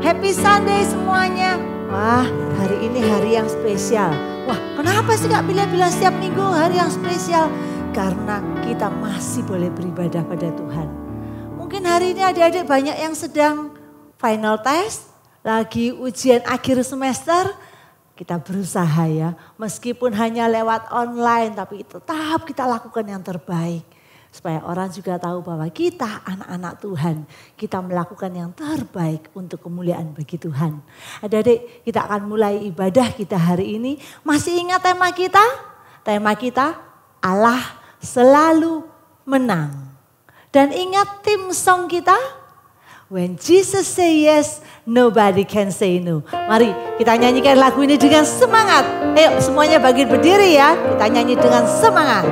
Happy Sunday semuanya. Wah, hari ini hari yang spesial. Wah, kenapa sih Kak Bila bilang setiap minggu hari yang spesial? Karena kita masih boleh beribadah pada Tuhan. Mungkin hari ini adik-adik banyak yang sedang final test, lagi ujian akhir semester. Kita berusaha ya, meskipun hanya lewat online, tapi tetap kita lakukan yang terbaik. Supaya orang juga tahu bahwa kita anak-anak Tuhan. Kita melakukan yang terbaik untuk kemuliaan bagi Tuhan. Adik-adik, kita akan mulai ibadah kita hari ini. Masih ingat tema kita? Tema kita Allah selalu menang. Dan ingat tim song kita? When Jesus say yes, nobody can say no. Mari kita nyanyikan lagu ini dengan semangat. Ayo semuanya bangkit berdiri ya. Kita nyanyi dengan semangat.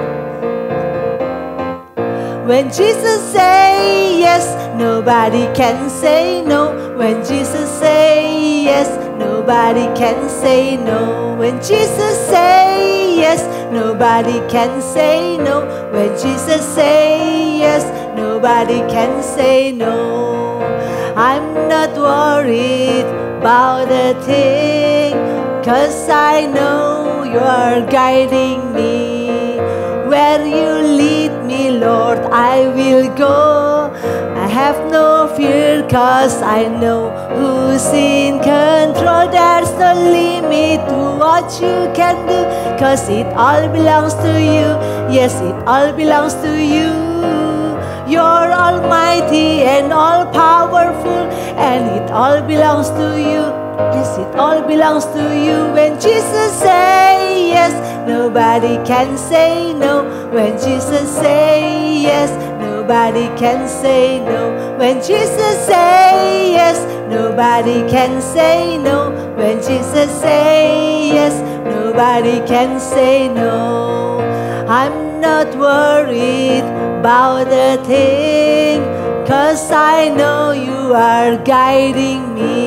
When Jesus say yes, nobody can say no. When Jesus say yes, nobody can say no. When Jesus say yes, nobody can say no. When Jesus say yes, nobody can say no. I'm not worried about a thing, 'cause I know you are guiding me. Where you lead me, Lord, I will go. I have no fear, 'cause I know who's in control. There's no limit to what you can do, 'cause it all belongs to you. Yes, it all belongs to you. You're almighty and all powerful, and it all belongs to you. Yes, it all belongs to you. When Jesus say yes, nobody can say no. When Jesus say yes, nobody can say no. When Jesus say yes, nobody can say no. When Jesus say yes, nobody can say no. I'm not worried about a thing, 'cause I know you are guiding me.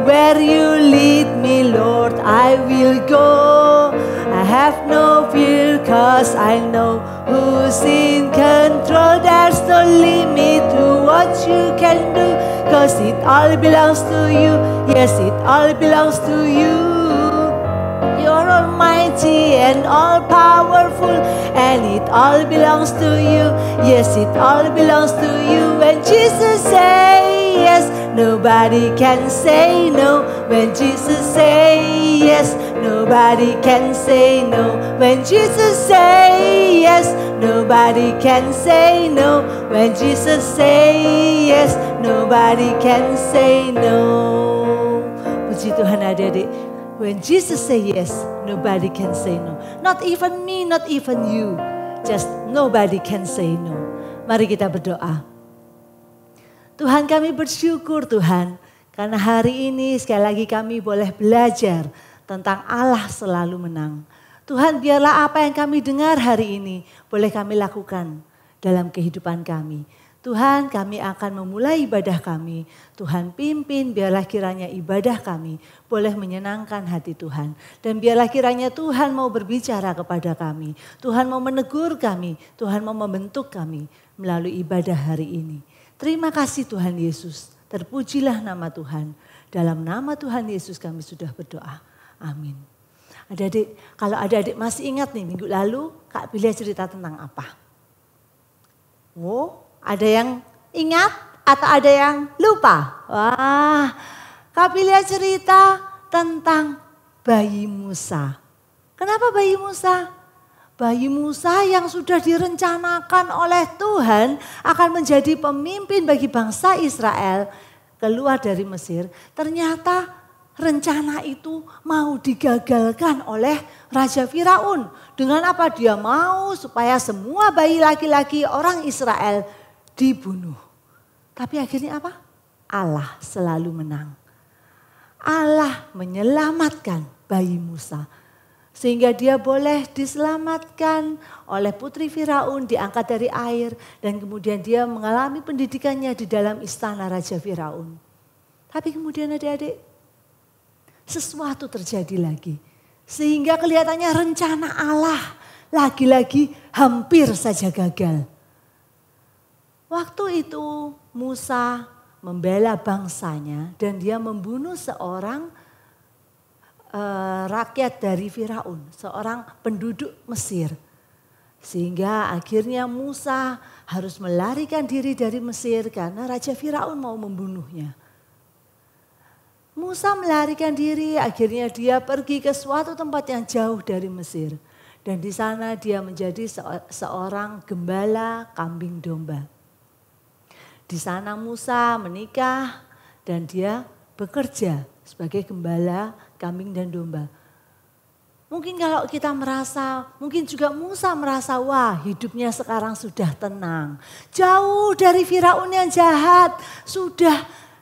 Where you lead me, Lord, I will go. I have no fear, 'cause I know who's in control. There's no limit to what you can do, 'cause it all belongs to you. Yes, it all belongs to you. You're almighty and all powerful, and it all belongs to you. Yes, it all belongs to you. When Jesus say yes, nobody can say no. When Jesus say yes, nobody can say no. When Jesus say yes, nobody can say no. When Jesus say yes, nobody can say no. Puji Tuhan adik-adik. When Jesus say yes, nobody can say no. Not even me, not even you. Just nobody can say no. Mari kita berdoa. Tuhan, kami bersyukur Tuhan, karena hari ini sekali lagi kami boleh belajar tentang Allah selalu menang. Tuhan, biarlah apa yang kami dengar hari ini boleh kami lakukan dalam kehidupan kami. Tuhan, kami akan memulai ibadah kami. Tuhan pimpin, biarlah kiranya ibadah kami boleh menyenangkan hati Tuhan. Dan biarlah kiranya Tuhan mau berbicara kepada kami. Tuhan mau menegur kami, Tuhan mau membentuk kami melalui ibadah hari ini. Terima kasih Tuhan Yesus, terpujilah nama Tuhan. Dalam nama Tuhan Yesus kami sudah berdoa. Amin. Adik-adik, kalau adik-adik masih ingat nih minggu lalu Kak Bila cerita tentang apa? Ada yang ingat atau ada yang lupa? Wah, Kak Bila cerita tentang bayi Musa. Kenapa bayi Musa? Bayi Musa yang sudah direncanakan oleh Tuhan akan menjadi pemimpin bagi bangsa Israel keluar dari Mesir. Ternyata rencana itu mau digagalkan oleh Raja Firaun. Dengan apa? Dia mau supaya semua bayi laki-laki orang Israel dibunuh. Tapi akhirnya apa? Allah selalu menang. Allah menyelamatkan bayi Musa. Sehingga dia boleh diselamatkan oleh putri Firaun, diangkat dari air. Dan kemudian dia mengalami pendidikannya di dalam istana Raja Firaun. Tapi kemudian adik-adik, sesuatu terjadi lagi. Sehingga kelihatannya rencana Allah lagi-lagi hampir saja gagal. Waktu itu Musa membela bangsanya dan dia membunuh seorang rakyat dari Firaun, seorang penduduk Mesir. Sehingga akhirnya Musa harus melarikan diri dari Mesir karena Raja Firaun mau membunuhnya. Musa melarikan diri, akhirnya dia pergi ke suatu tempat yang jauh dari Mesir. Dan di sana dia menjadi seorang gembala kambing domba. Di sana Musa menikah dan dia bekerja sebagai gembala kambing dan domba. Mungkin kalau kita merasa, mungkin juga Musa merasa, wah hidupnya sekarang sudah tenang. Jauh dari Firaun yang jahat,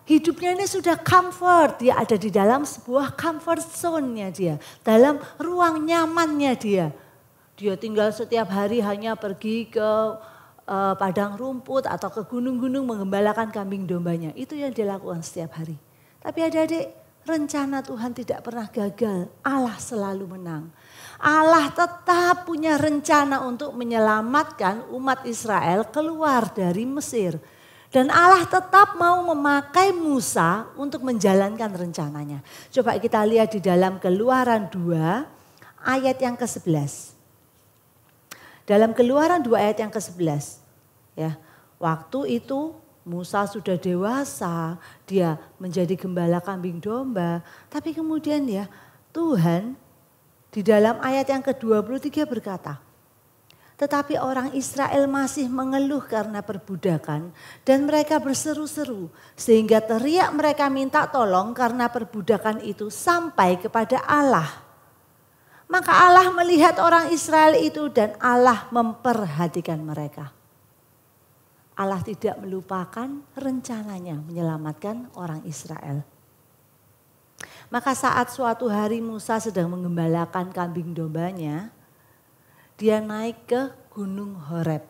hidupnya ini sudah comfort. Dia ada di dalam sebuah comfort zone-nya dia, dalam ruang nyamannya dia. Dia tinggal setiap hari hanya pergi ke padang rumput atau ke gunung-gunung menggembalakan kambing dombanya. Itu yang dia lakukan setiap hari. Tapi adik-adik, rencana Tuhan tidak pernah gagal. Allah selalu menang. Allah tetap punya rencana untuk menyelamatkan umat Israel keluar dari Mesir. Dan Allah tetap mau memakai Musa untuk menjalankan rencananya. Coba kita lihat di dalam Keluaran 2 ayat yang ke-11. Dalam Keluaran 2 ayat yang ke-11. Ya, waktu itu Musa sudah dewasa, dia menjadi gembala kambing domba. Tapi kemudian ya Tuhan di dalam ayat yang ke-23 berkata, tetapi orang Israel masih mengeluh karena perbudakan dan mereka berseru-seru sehingga teriak mereka minta tolong karena perbudakan itu sampai kepada Allah. Maka Allah melihat orang Israel itu dan Allah memperhatikan mereka. Allah tidak melupakan rencananya menyelamatkan orang Israel. Maka saat suatu hari Musa sedang menggembalakan kambing dombanya, dia naik ke Gunung Horeb.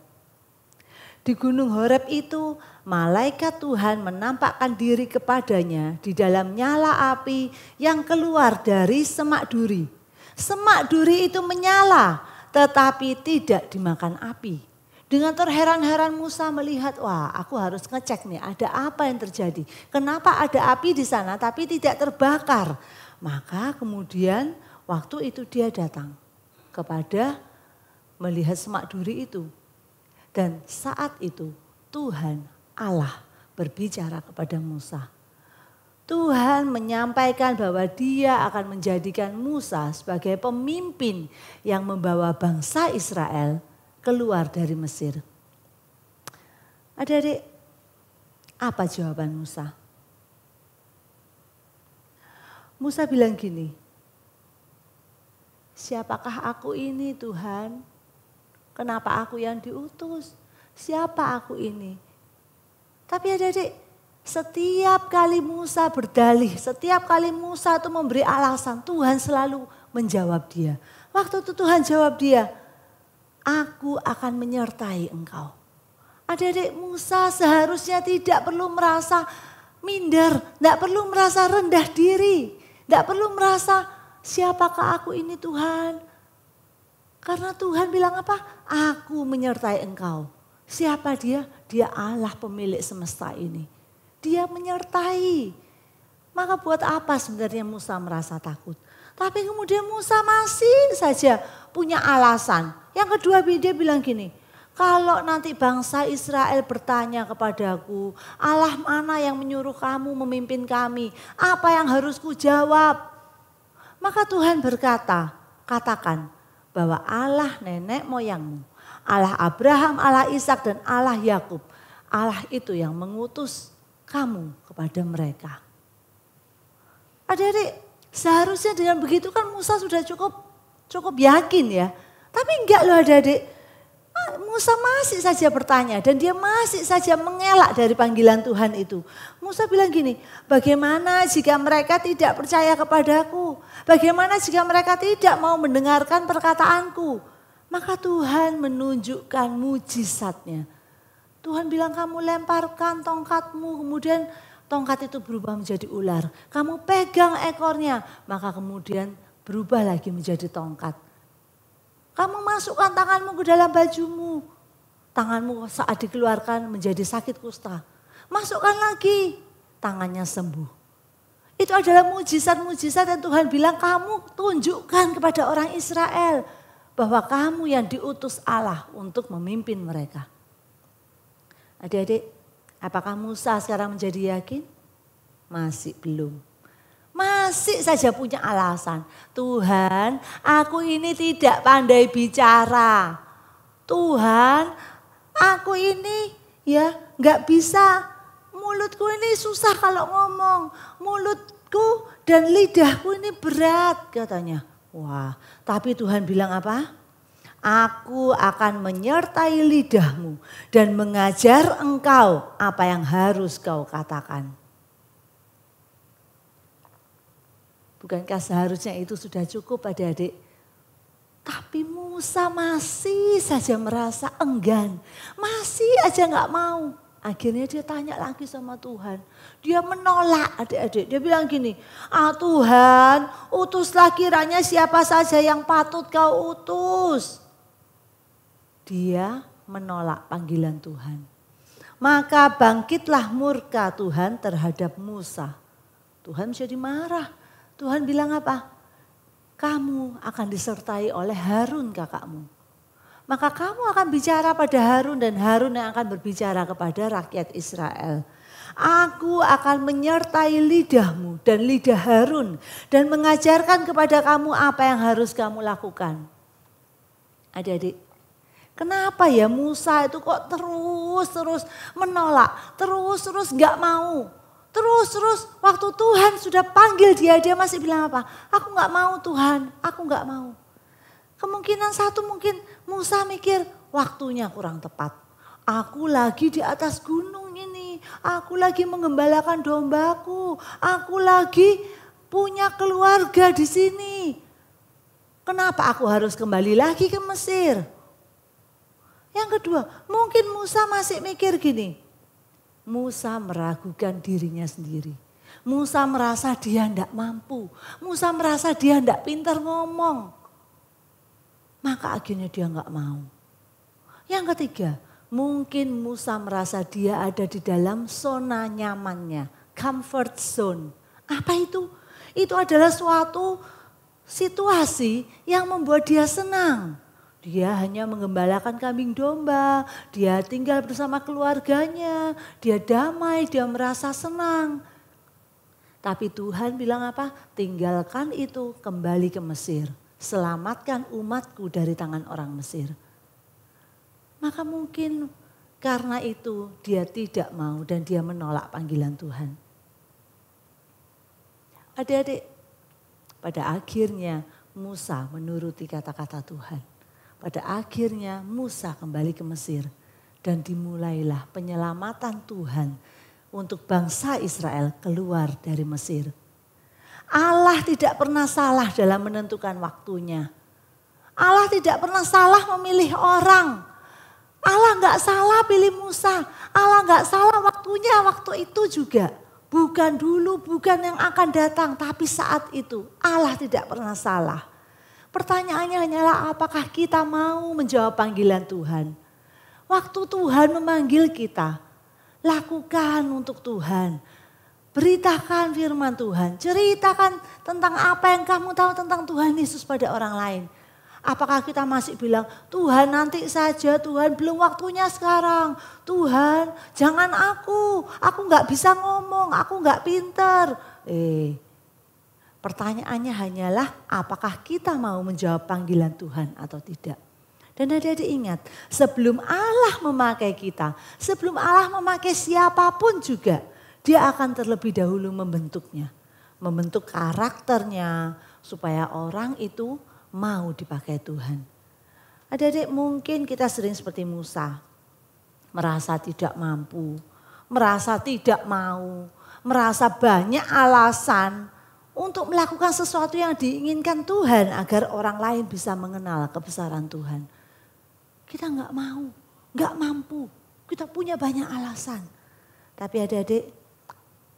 Di Gunung Horeb itu malaikat Tuhan menampakkan diri kepadanya di dalam nyala api yang keluar dari semak duri. Semak duri itu menyala tetapi tidak dimakan api. Dengan terheran-heran Musa melihat, wah aku harus ngecek nih ada apa yang terjadi. Kenapa ada api di sana tapi tidak terbakar. Maka kemudian waktu itu dia datang kepada melihat semak duri itu. Dan saat itu Tuhan Allah berbicara kepada Musa. Tuhan menyampaikan bahwa dia akan menjadikan Musa sebagai pemimpin yang membawa bangsa Israel keluar dari Mesir. Adik-adik, apa jawaban Musa? Musa bilang gini, siapakah aku ini Tuhan? Kenapa aku yang diutus? Siapa aku ini? Tapi adik-adik, setiap kali Musa berdalih, setiap kali Musa itu memberi alasan, Tuhan selalu menjawab dia. Waktu itu Tuhan jawab dia, aku akan menyertai engkau. Adik-adik, Musa seharusnya tidak perlu merasa minder, tidak perlu merasa rendah diri, tidak perlu merasa siapakah aku ini Tuhan. Karena Tuhan bilang apa? Aku menyertai engkau. Siapa dia? Dia Allah pemilik semesta ini. Dia menyertai. Maka buat apa sebenarnya Musa merasa takut? Tapi kemudian Musa masih saja punya alasan. Yang kedua dia bilang gini, kalau nanti bangsa Israel bertanya kepadaku, Allah mana yang menyuruh kamu memimpin kami? Apa yang harus kujawab? Maka Tuhan berkata, katakan bahwa Allah nenek moyangmu, Allah Abraham, Allah Ishak dan Allah Yakub, Allah itu yang mengutus kamu kepada mereka. Adik-adik, seharusnya dengan begitu kan Musa sudah cukup yakin ya. Tapi enggak loh adik-adik, Musa masih saja bertanya dan dia masih saja mengelak dari panggilan Tuhan itu. Musa bilang gini, bagaimana jika mereka tidak percaya kepadaku? Bagaimana jika mereka tidak mau mendengarkan perkataanku? Maka Tuhan menunjukkan mujizatnya. Tuhan bilang kamu lemparkan tongkatmu, kemudian tongkat itu berubah menjadi ular. Kamu pegang ekornya, maka kemudian berubah lagi menjadi tongkat. Kamu masukkan tanganmu ke dalam bajumu. Tanganmu saat dikeluarkan menjadi sakit kusta. masukkan lagi. Tangannya sembuh. Itu adalah mujizat-mujizat yang Tuhan bilang kamu tunjukkan kepada orang Israel. Bahwa kamu yang diutus Allah untuk memimpin mereka. Adik-adik, apakah Musa sekarang menjadi yakin? Masih belum. Masih saja punya alasan. Tuhan, aku ini tidak pandai bicara. Tuhan, aku ini ya nggak bisa. Mulutku ini susah kalau ngomong. Mulutku dan lidahku ini berat katanya. Wah, tapi Tuhan bilang apa? Aku akan menyertai lidahmu dan mengajar engkau apa yang harus kau katakan. Bukankah seharusnya itu sudah cukup adik-adik? Tapi Musa masih saja merasa enggan. Masih aja gak mau. Akhirnya dia tanya lagi sama Tuhan. Dia menolak adik-adik. Dia bilang gini, Tuhan utuslah kiranya siapa saja yang patut kau utus. Dia menolak panggilan Tuhan. Maka bangkitlah murka Tuhan terhadap Musa. Tuhan jadi marah. Tuhan bilang apa? Kamu akan disertai oleh Harun kakakmu. Maka kamu akan bicara pada Harun dan Harun yang akan berbicara kepada rakyat Israel. Aku akan menyertai lidahmu dan lidah Harun dan mengajarkan kepada kamu apa yang harus kamu lakukan. Adik-adik, kenapa ya Musa itu kok terus menolak, terus gak mau. Terus waktu Tuhan sudah panggil dia masih bilang apa? Aku gak mau Tuhan, aku gak mau. Kemungkinan satu mungkin Musa mikir waktunya kurang tepat. Aku lagi di atas gunung ini, aku lagi mengembalakan dombaku, aku lagi punya keluarga di sini. Kenapa aku harus kembali lagi ke Mesir? Yang kedua, mungkin Musa masih mikir gini. Musa meragukan dirinya sendiri. Musa merasa dia tidak mampu. Musa merasa dia tidak pintar ngomong. Maka akhirnya dia nggak mau. Yang ketiga, mungkin Musa merasa dia ada di dalam zona nyamannya, comfort zone. Apa itu? Itu adalah suatu situasi yang membuat dia senang. Dia hanya mengembalakan kambing domba, dia tinggal bersama keluarganya, dia damai, dia merasa senang. Tapi Tuhan bilang apa? Tinggalkan itu, kembali ke Mesir. Selamatkan umatku dari tangan orang Mesir. Maka mungkin karena itu dia tidak mau dan dia menolak panggilan Tuhan. Adik-adik, pada akhirnya Musa menuruti kata-kata Tuhan. Pada akhirnya Musa kembali ke Mesir dan dimulailah penyelamatan Tuhan untuk bangsa Israel keluar dari Mesir. Allah tidak pernah salah dalam menentukan waktunya. Allah tidak pernah salah memilih orang. Allah nggak salah pilih Musa. Allah nggak salah waktunya waktu itu juga. Bukan dulu, bukan yang akan datang, tapi saat itu Allah tidak pernah salah. Pertanyaannya hanyalah apakah kita mau menjawab panggilan Tuhan. Waktu Tuhan memanggil kita, lakukan untuk Tuhan. Beritakan firman Tuhan, ceritakan tentang apa yang kamu tahu tentang Tuhan Yesus pada orang lain. Apakah kita masih bilang, Tuhan nanti saja, Tuhan belum waktunya sekarang. Tuhan jangan aku gak bisa ngomong, aku gak pinter. Pertanyaannya hanyalah apakah kita mau menjawab panggilan Tuhan atau tidak. Dan adik-adik ingat, sebelum Allah memakai kita, sebelum Allah memakai siapapun juga, Dia akan terlebih dahulu membentuknya. Membentuk karakternya supaya orang itu mau dipakai Tuhan. Adik-adik mungkin kita sering seperti Musa. Merasa tidak mampu, merasa tidak mau, merasa banyak alasan untuk melakukan sesuatu yang diinginkan Tuhan agar orang lain bisa mengenal kebesaran Tuhan. Kita nggak mau, nggak mampu, kita punya banyak alasan. Tapi adik-adik,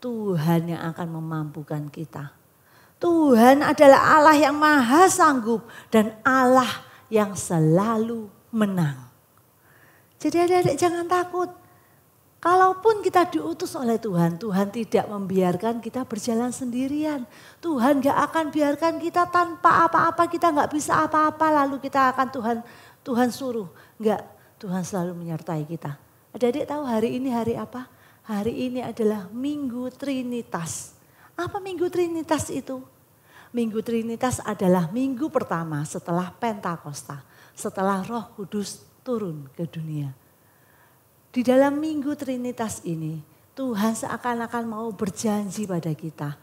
Tuhan yang akan memampukan kita. Tuhan adalah Allah yang maha sanggup dan Allah yang selalu menang. Jadi adik-adik jangan takut. Kalaupun kita diutus oleh Tuhan, Tuhan tidak membiarkan kita berjalan sendirian. Tuhan gak akan biarkan kita tanpa apa-apa, kita gak bisa apa-apa lalu kita akan Tuhan suruh. Enggak, Tuhan selalu menyertai kita. Adik-adik tahu hari ini hari apa? Hari ini adalah Minggu Trinitas. Apa Minggu Trinitas itu? Minggu Trinitas adalah minggu pertama setelah Pentakosta, setelah Roh Kudus turun ke dunia. Di dalam Minggu Trinitas ini, Tuhan seakan-akan mau berjanji pada kita.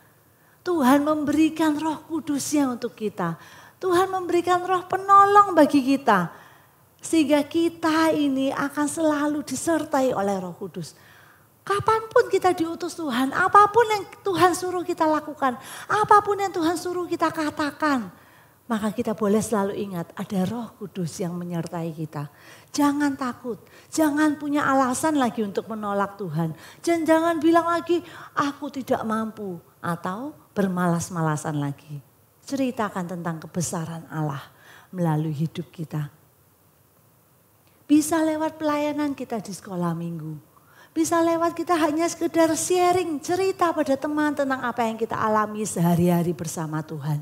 Tuhan memberikan Roh Kudusnya untuk kita. Tuhan memberikan Roh penolong bagi kita. Sehingga kita ini akan selalu disertai oleh Roh Kudus. Kapanpun kita diutus Tuhan, apapun yang Tuhan suruh kita lakukan, apapun yang Tuhan suruh kita katakan, maka kita boleh selalu ingat ada Roh Kudus yang menyertai kita. Jangan takut, jangan punya alasan lagi untuk menolak Tuhan. Jangan bilang lagi aku tidak mampu atau bermalas-malasan lagi. Ceritakan tentang kebesaran Allah melalui hidup kita. Bisa lewat pelayanan kita di sekolah minggu. Bisa lewat kita hanya sekedar sharing cerita pada teman tentang apa yang kita alami sehari-hari bersama Tuhan.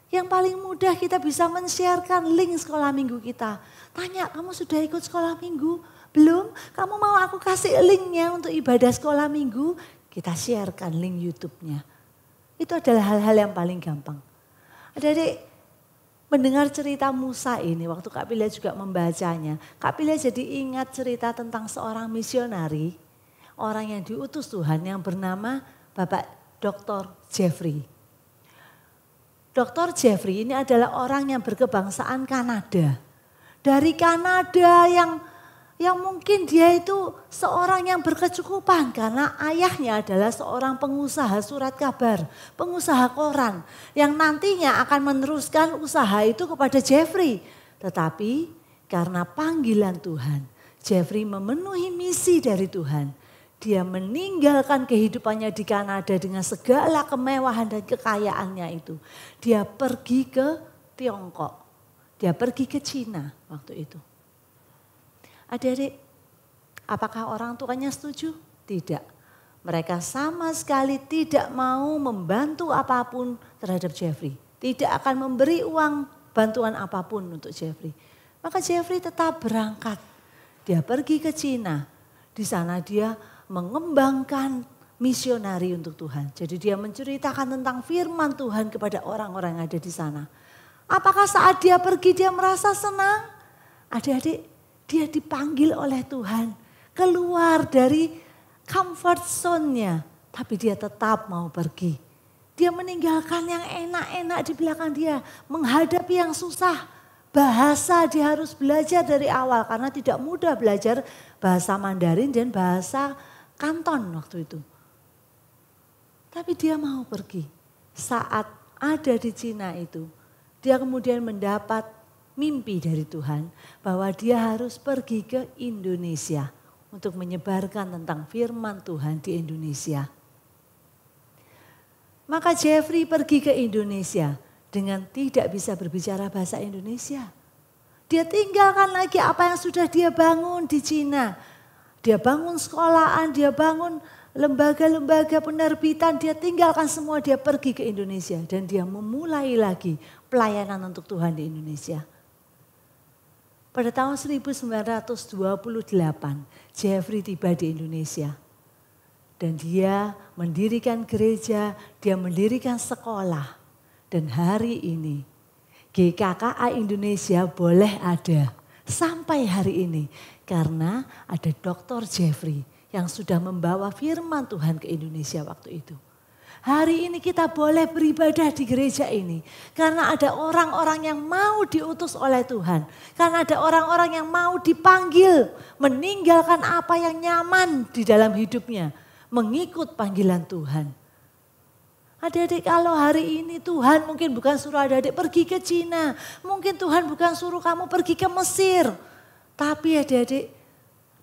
Yang paling mudah kita bisa men-sharekan link sekolah minggu kita. Tanya, kamu sudah ikut sekolah minggu? Belum? Kamu mau aku kasih linknya untuk ibadah sekolah minggu? Kita sharekan link YouTube-nya. Itu adalah hal-hal yang paling gampang. Adik-adik mendengar cerita Musa ini, waktu Kak Pilia juga membacanya. Kak Pilia jadi ingat cerita tentang seorang misionari, orang yang diutus Tuhan yang bernama Bapak Dr. Jeffrey. Dr. Jeffrey ini adalah orang yang berkebangsaan Kanada. Dari Kanada yang mungkin dia itu seorang yang berkecukupan karena ayahnya adalah seorang pengusaha surat kabar, pengusaha koran yang nantinya akan meneruskan usaha itu kepada Jeffrey. Tetapi karena panggilan Tuhan, Jeffrey memenuhi misi dari Tuhan. Dia meninggalkan kehidupannya di Kanada dengan segala kemewahan dan kekayaannya itu. Dia pergi ke Tiongkok. Dia pergi ke Cina waktu itu. Adik-adik, apakah orang tuanya setuju? Tidak. Mereka sama sekali tidak mau membantu apapun terhadap Jeffrey. Tidak akan memberi uang bantuan apapun untuk Jeffrey. Maka Jeffrey tetap berangkat. Dia pergi ke Cina. Di sana dia mengembangkan misionari untuk Tuhan. Jadi dia menceritakan tentang firman Tuhan kepada orang-orang yang ada di sana. Apakah saat dia pergi dia merasa senang? Adik-adik, dia dipanggil oleh Tuhan keluar dari comfort zone-nya. Tapi dia tetap mau pergi. Dia meninggalkan yang enak-enak di belakang dia. Menghadapi yang susah. Bahasa dia harus belajar dari awal karena tidak mudah belajar bahasa Mandarin dan bahasa Kanton waktu itu. Tapi dia mau pergi. Saat ada di Cina itu, dia kemudian mendapat mimpi dari Tuhan bahwa dia harus pergi ke Indonesia untuk menyebarkan tentang firman Tuhan di Indonesia. Maka Jeffrey pergi ke Indonesia dengan tidak bisa berbicara bahasa Indonesia. Dia tinggalkan lagi apa yang sudah dia bangun di Cina. Dia bangun sekolahan, dia bangun lembaga-lembaga penerbitan, dia tinggalkan semua, dia pergi ke Indonesia. Dan dia memulai lagi pelayanan untuk Tuhan di Indonesia. Pada tahun 1928, Jeffrey tiba di Indonesia. Dan dia mendirikan gereja, dia mendirikan sekolah. Dan hari ini GKKA Indonesia boleh ada sampai hari ini. Karena ada Dr. Jeffrey yang sudah membawa firman Tuhan ke Indonesia waktu itu. Hari ini kita boleh beribadah di gereja ini. Karena ada orang-orang yang mau diutus oleh Tuhan. Karena ada orang-orang yang mau dipanggil. Meninggalkan apa yang nyaman di dalam hidupnya. Mengikut panggilan Tuhan. Adik-adik kalau hari ini Tuhan mungkin bukan suruh adik-adik pergi ke Cina. Mungkin Tuhan bukan suruh kamu pergi ke Mesir. Tapi adik-adik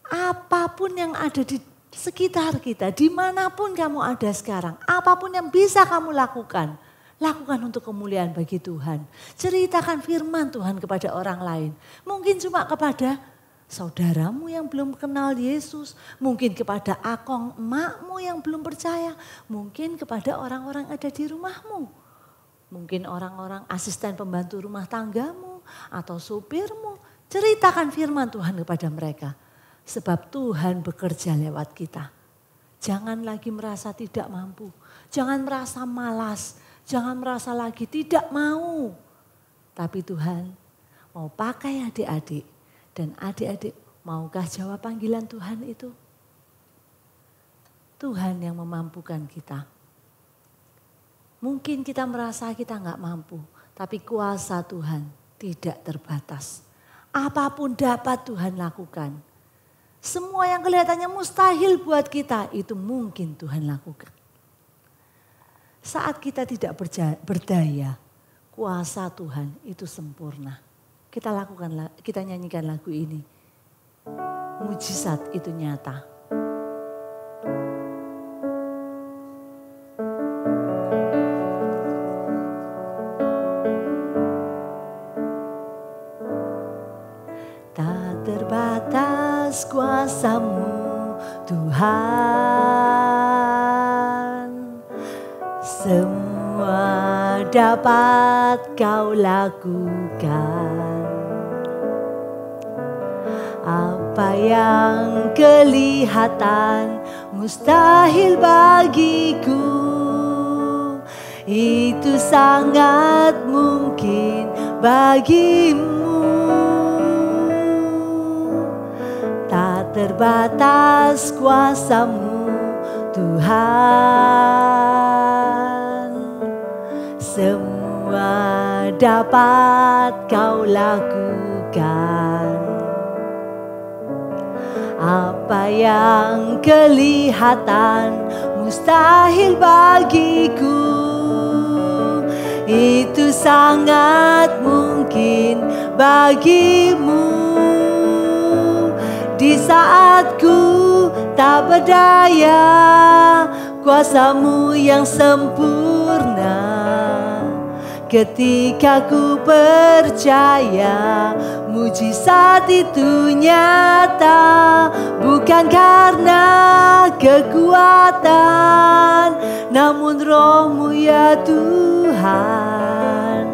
apapun yang ada di sekitar kita, dimanapun kamu ada sekarang, apapun yang bisa kamu lakukan, lakukan untuk kemuliaan bagi Tuhan. Ceritakan firman Tuhan kepada orang lain. Mungkin cuma kepada saudaramu yang belum kenal Yesus, mungkin kepada akong emakmu yang belum percaya, mungkin kepada orang-orang ada di rumahmu, mungkin orang-orang asisten pembantu rumah tanggamu atau supirmu. Ceritakan firman Tuhan kepada mereka, sebab Tuhan bekerja lewat kita. Jangan lagi merasa tidak mampu, jangan merasa malas, jangan merasa lagi tidak mau. Tapi Tuhan mau pakai adik-adik, dan adik-adik maukah jawab panggilan Tuhan itu? Tuhan yang memampukan kita. Mungkin kita merasa kita nggak mampu, tapi kuasa Tuhan tidak terbatas. Apapun dapat Tuhan lakukan. Semua yang kelihatannya mustahil buat kita, itu mungkin Tuhan lakukan. Saat kita tidak berdaya, kuasa Tuhan itu sempurna. Kita nyanyikan lagu ini. Mujizat itu nyata. Tak terbatas kuasa-Mu Tuhan, semua dapat Kau lakukan. Apa yang kelihatan mustahil bagiku, itu sangat mungkin bagimu. Tak terbatas kuasa-Mu Tuhan, semua dapat Kau lakukan. Apa yang kelihatan mustahil bagiku, itu sangat mungkin bagimu. Di saat ku tak berdaya, kuasa-Mu yang sempurna. Ketika ku percaya, mujizat itu nyata. Bukan karena kekuatan, namun Roh-Mu ya Tuhan.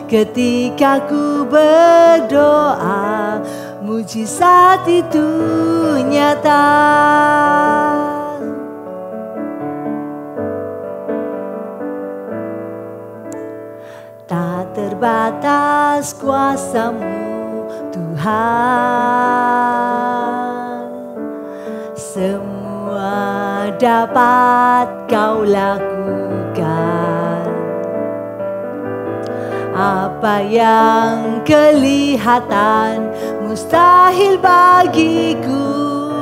Ketika ku berdoa, mujizat itu nyata. Tak terbatas kuasa-Mu Tuhan, semua dapat Kau lakukan. Apa yang kelihatan mustahil bagiku,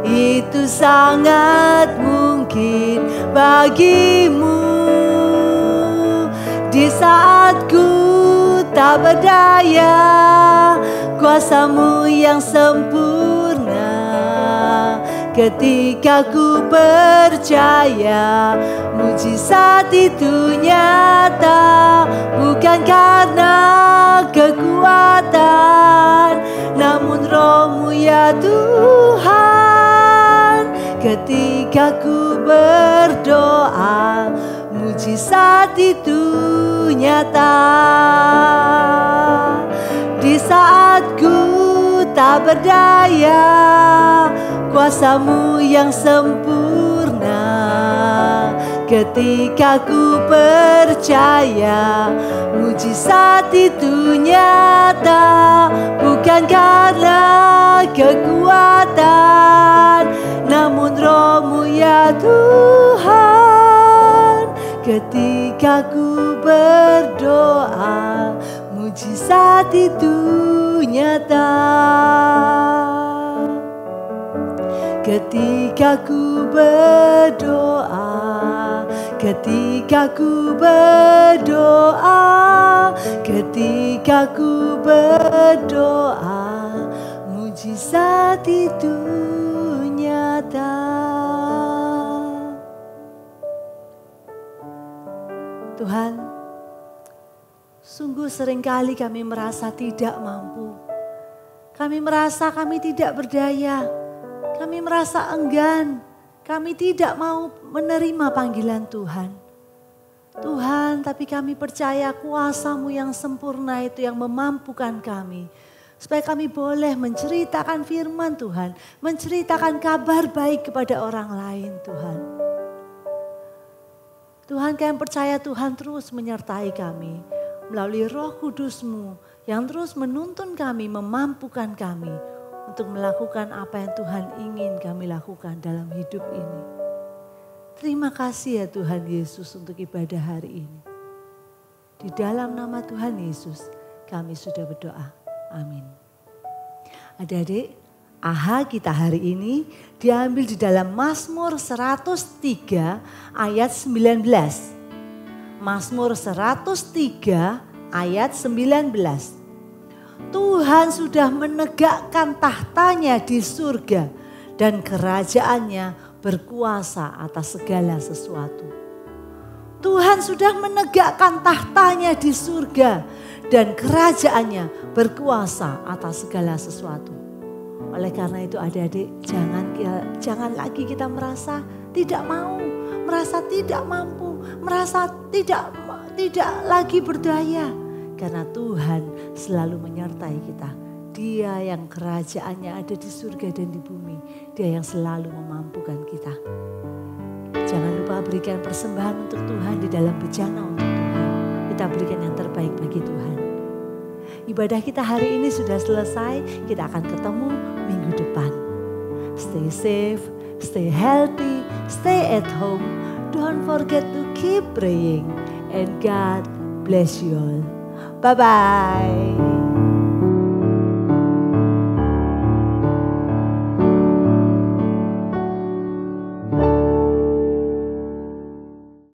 itu sangat mungkin bagimu. Di saat ku tak berdaya, kuasa-Mu yang sempurna. Ketika ku percaya, mujizat itu nyata. Bukan karena kekuatan, namun Roh-Mu ya Tuhan. Ketika ku berdoa, mujizat itu nyata. Di saat ku tak berdaya, kuasa-Mu yang sempurna. Ketika ku percaya, mujizat itu nyata. Bukan karena kekuatan, namun Roh-Mu ya Tuhan. Ketika ku berdoa, mujizat itu nyata. Ketika ku berdoa, ketika ku berdoa, ketika ku berdoa, mujizat itu nyata. Tuhan, sungguh seringkali kami merasa tidak mampu. Kami merasa kami tidak berdaya. Kami merasa enggan. Kami tidak mau menerima panggilan Tuhan. Tuhan, tapi kami percaya kuasa-Mu yang sempurna itu yang memampukan kami. Supaya kami boleh menceritakan firman Tuhan. Menceritakan kabar baik kepada orang lain Tuhan. Tuhan, kami percaya Tuhan terus menyertai kami. Melalui Roh Kudus-Mu yang terus menuntun kami, memampukan kami. Untuk melakukan apa yang Tuhan ingin kami lakukan dalam hidup ini. Terima kasih ya Tuhan Yesus untuk ibadah hari ini. Di dalam nama Tuhan Yesus kami sudah berdoa. Amin. Adik-adik, AHA kita hari ini diambil di dalam Mazmur 103 ayat 19. Mazmur 103 ayat 19. Tuhan sudah menegakkan tahtanya di surga dan kerajaannya berkuasa atas segala sesuatu. Tuhan sudah menegakkan tahtanya di surga dan kerajaannya berkuasa atas segala sesuatu. Oleh karena itu adik-adik, jangan lagi kita merasa tidak mau, merasa tidak mampu, merasa tidak lagi berdaya. Karena Tuhan selalu menyertai kita. Dia yang kerajaannya ada di surga dan di bumi. Dia yang selalu memampukan kita. Jangan lupa berikan persembahan untuk Tuhan di dalam bejana untuk Tuhan. Kita berikan yang terbaik bagi Tuhan. Ibadah kita hari ini sudah selesai. Kita akan ketemu minggu depan. Stay safe, stay healthy, stay at home. Don't forget to keep praying. And God bless you all. Bye-bye.